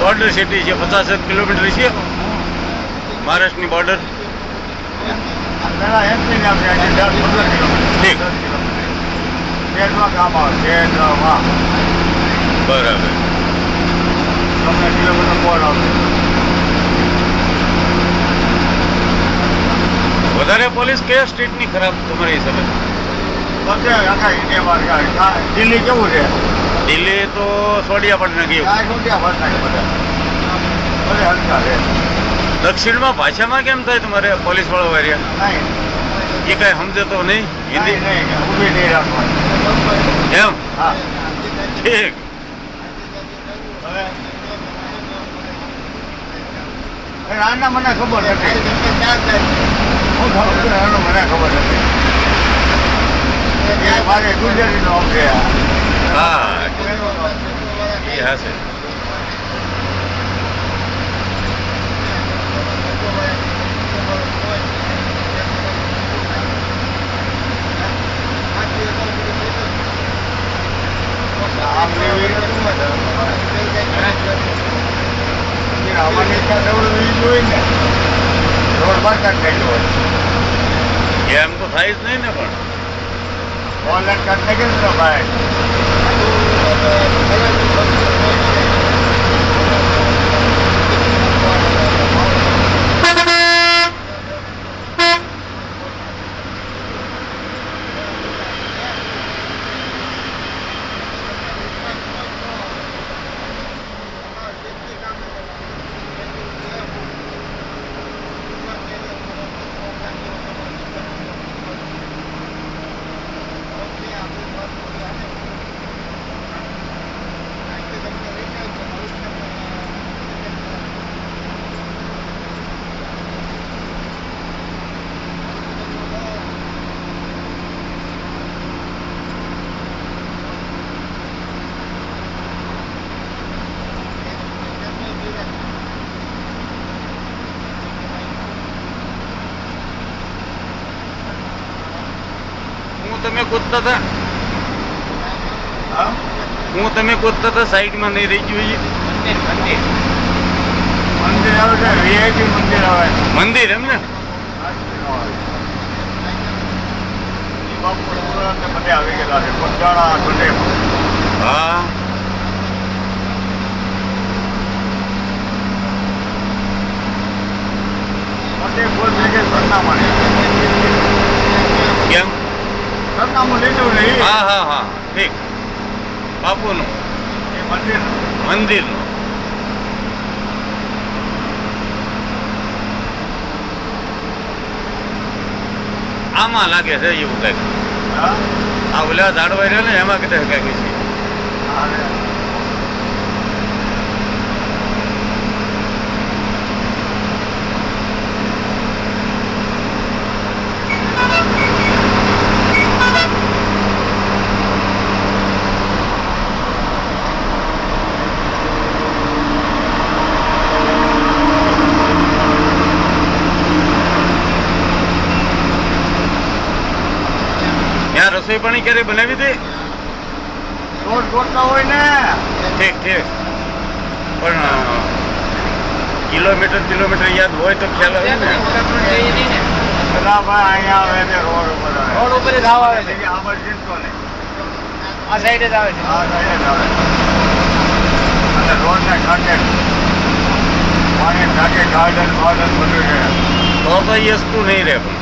Border city છે, 50 kilometre છે મહારાષ્ટ્રની બોર્ડર. ઠીક, બરાબર. વધારે પોલીસ કયા સ્ટેટની ખરાબ તમારા હિસાબે? દિલ્હી કેવું છે? દિલ્હી તો સોડિયા પડ નાખી. દક્ષિણમાં ભાષામાં કેમ થાય તમારે પોલીસ વાળો વાર્યા? એ કઈ સમજે તો નહીં હિન્દી? એમ? ઠીક. આના મને ખબર નથી, હું મને ખબર નથી. મારે ગુજરાતી નો છે. હા, એ હશે. એમ તો થાય જ નહીં ને, પણ ઓનલાઈન કરી નાખે ને ભાઈ. તમે કૂદતા હતા, તમે કૂદતા હતા, સાઈડમાં નહીં રહી ગયું? મંદિર આવે છે, વીઆઈપી મંદિર આવે. મંદિર એમ ને? બધા આવી ગયેલા છે, પંચાણા સુધે. હા, કેમ? સરનામું લીધું નહીં. હા હા હા, ઠીક. બાપુનું મંદિરનું. આમાં લાગે છે એવું કઈક. આ ઓલા ઝાડવાઈ રહ્યો ને એમાં કદાચ કઈક છે. રસોઈ પાણી ક્યારે બનાવી દે? રોજ ગોઠતા હોય ને. ઠીક ઠીક. પણ કિલોમીટર યાદ હોય તો ખ્યાલ આવે ને. બધા ભાઈ અહીંયા આવે છે, રોડ ઉપર જ આવે છે. આ બાજુ આ સાઈડ જ આવે છે. આ સાઈડ જ આવે અને રોડ ને કાંઠે પાણી કાંઠે ગાર્ડન બધું છે. તો એ વસ્તુ નહીં રહે. પણ